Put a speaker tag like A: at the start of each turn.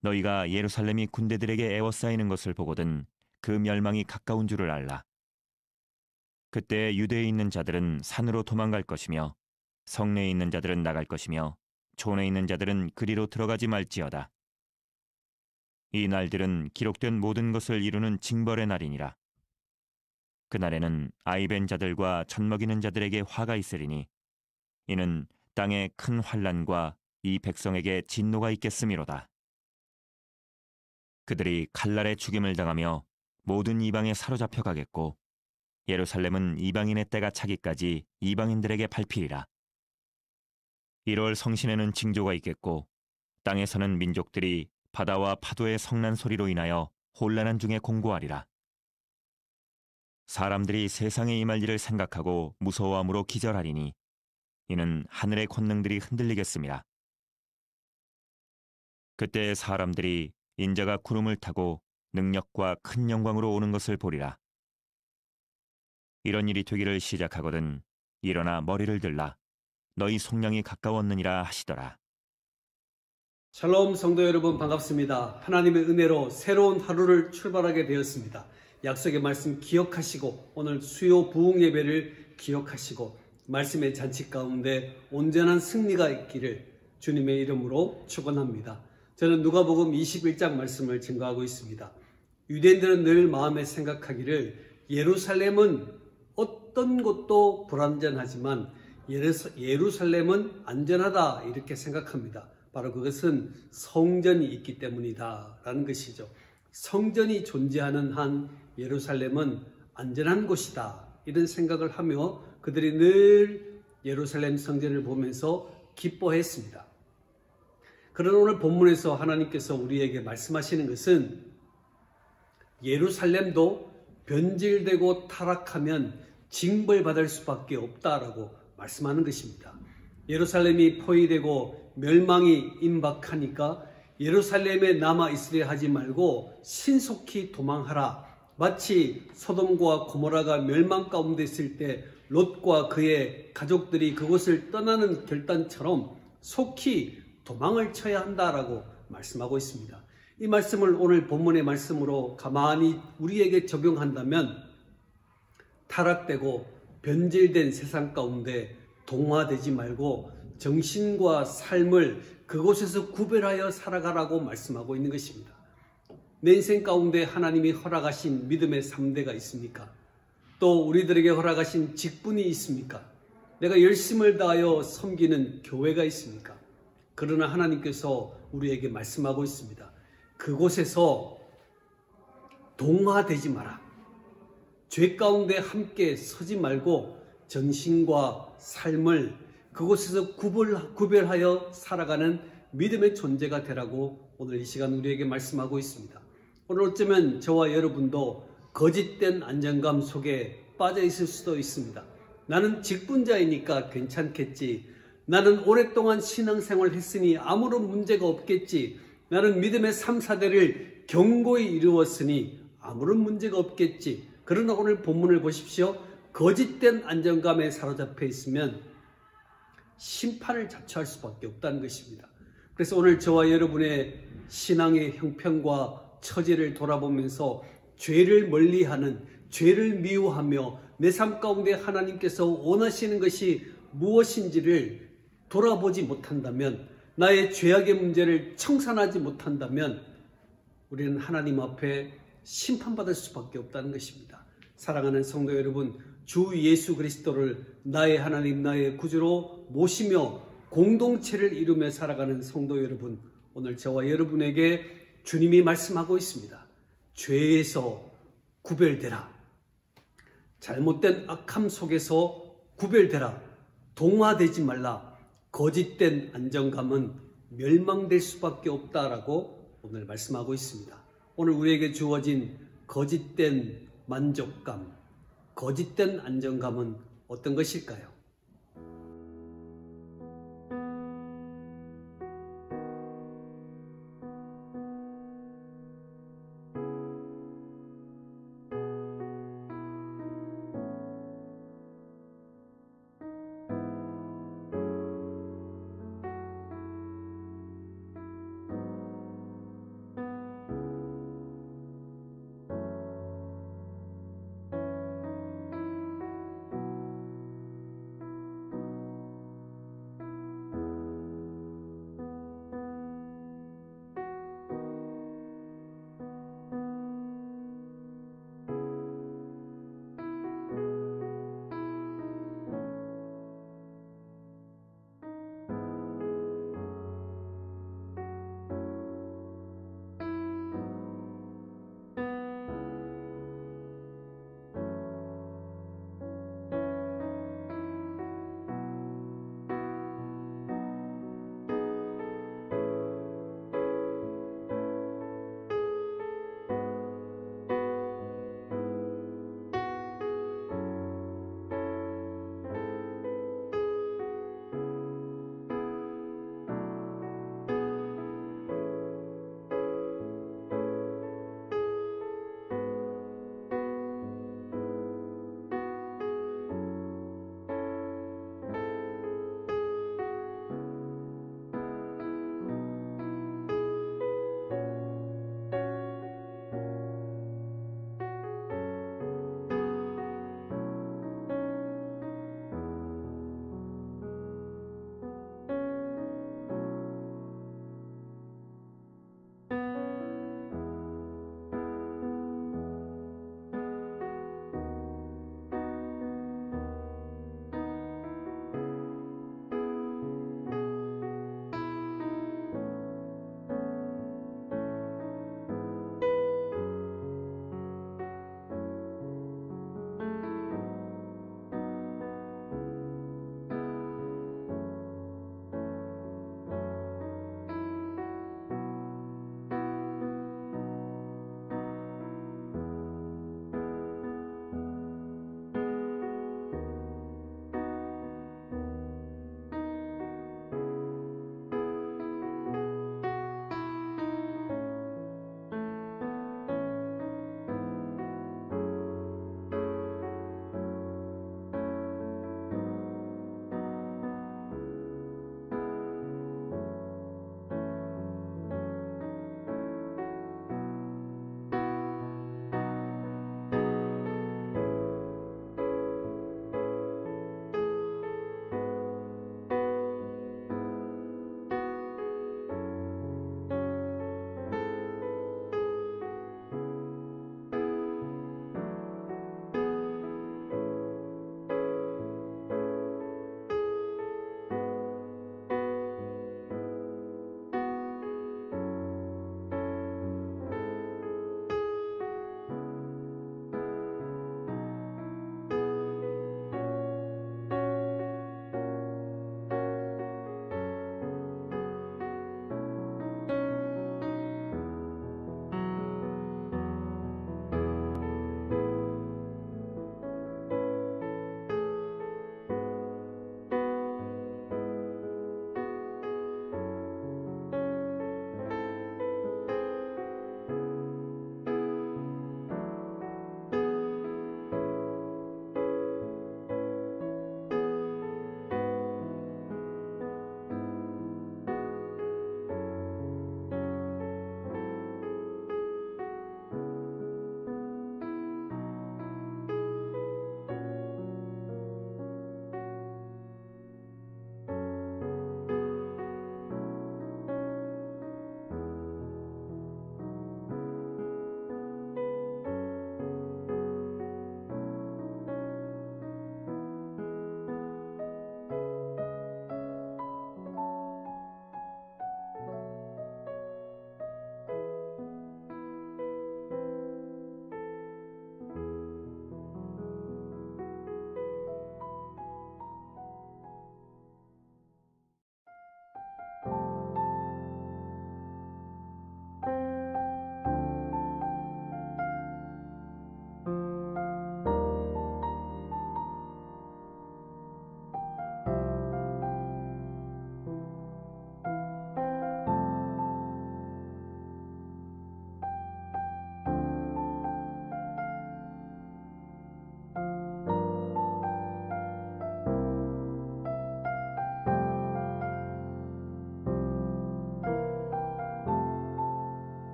A: 너희가 예루살렘이 군대들에게 에워싸이는 것을 보거든 그 멸망이 가까운 줄을 알라. 그때 유대에 있는 자들은 산으로 도망갈 것이며 성내에 있는 자들은 나갈 것이며 촌에 있는 자들은 그리로 들어가지 말지어다. 이 날들은 기록된 모든 것을 이루는 징벌의 날이니라. 그날에는 아이벤 자들과 젖먹이는 자들에게 화가 있으리니 이는 땅에 큰 환난과 이 백성에게 진노가 있겠음이로다. 그들이 칼날에 죽임을 당하며 모든 이방에 사로잡혀 가겠고 예루살렘은 이방인의 때가 차기까지 이방인들에게 밟히리라. 1월 성신에는 징조가 있겠고 땅에서는 민족들이 바다와 파도의 성난 소리로 인하여 혼란한 중에 공고하리라. 사람들이 세상에 임할 일을 생각하고 무서워함으로 기절하리니 이는 하늘의 권능들이 흔들리겠음이라. 그때 사람들이 인자가 구름을 타고 능력과 큰 영광으로 오는 것을 보리라. 이런 일이 되기를 시작하거든 일어나 머리를 들라. 너희 속량이 가까웠느니라 하시더라.
B: 샬롬 성도 여러분, 반갑습니다. 하나님의 은혜로 새로운 하루를 출발하게 되었습니다. 약속의 말씀 기억하시고 오늘 수요 부흥 예배를 기억하시고 말씀의 잔치 가운데 온전한 승리가 있기를 주님의 이름으로 축원합니다. 저는 누가복음 21장 말씀을 증거하고 있습니다. 유대인들은 늘 마음에 생각하기를 예루살렘은 어떤 곳도 불안전하지만 예루살렘은 안전하다 이렇게 생각합니다. 바로 그것은 성전이 있기 때문이다 라는 것이죠. 성전이 존재하는 한 예루살렘은 안전한 곳이다 이런 생각을 하며 그들이 늘 예루살렘 성전을 보면서 기뻐했습니다. 그러나 오늘 본문에서 하나님께서 우리에게 말씀하시는 것은 예루살렘도 변질되고 타락하면 징벌받을 수밖에 없다라고 말씀하는 것입니다. 예루살렘이 포위되고 멸망이 임박하니까 예루살렘에 남아있으려 하지 말고 신속히 도망하라. 마치 소돔과 고모라가 멸망 가운데 있을 때 롯과 그의 가족들이 그곳을 떠나는 결단처럼 속히 도망을 쳐야 한다라고 말씀하고 있습니다. 이 말씀을 오늘 본문의 말씀으로 가만히 우리에게 적용한다면 타락되고 변질된 세상 가운데 동화되지 말고 정신과 삶을 그곳에서 구별하여 살아가라고 말씀하고 있는 것입니다. 내 인생 가운데 하나님이 허락하신 믿음의 3대가 있습니까? 또 우리들에게 허락하신 직분이 있습니까? 내가 열심을 다하여 섬기는 교회가 있습니까? 그러나 하나님께서 우리에게 말씀하고 있습니다. 그곳에서 동화되지 마라. 죄 가운데 함께 서지 말고 정신과 삶을 그곳에서 구별하여 살아가는 믿음의 존재가 되라고 오늘 이 시간 우리에게 말씀하고 있습니다. 오늘 어쩌면 저와 여러분도 거짓된 안정감 속에 빠져 있을 수도 있습니다. 나는 직분자이니까 괜찮겠지. 나는 오랫동안 신앙생활을 했으니 아무런 문제가 없겠지. 나는 믿음의 3, 4대를 견고히 이루었으니 아무런 문제가 없겠지. 그러나 오늘 본문을 보십시오. 거짓된 안정감에 사로잡혀 있으면 심판을 자초할 수밖에 없다는 것입니다. 그래서 오늘 저와 여러분의 신앙의 형편과 처지를 돌아보면서 죄를 멀리하는, 죄를 미워하며 내 삶 가운데 하나님께서 원하시는 것이 무엇인지를 돌아보지 못한다면, 나의 죄악의 문제를 청산하지 못한다면 우리는 하나님 앞에 심판받을 수밖에 없다는 것입니다. 사랑하는 성도 여러분, 주 예수 그리스도를 나의 하나님, 나의 구주로 모시며 공동체를 이루며 살아가는 성도 여러분, 오늘 저와 여러분에게 주님이 말씀하고 있습니다. 죄에서 구별되라. 잘못된 악함 속에서 구별되라. 동화되지 말라. 거짓된 안정감은 멸망될 수밖에 없다라고 오늘 말씀하고 있습니다. 오늘 우리에게 주어진 거짓된 만족감, 거짓된 안정감은 어떤 것일까요?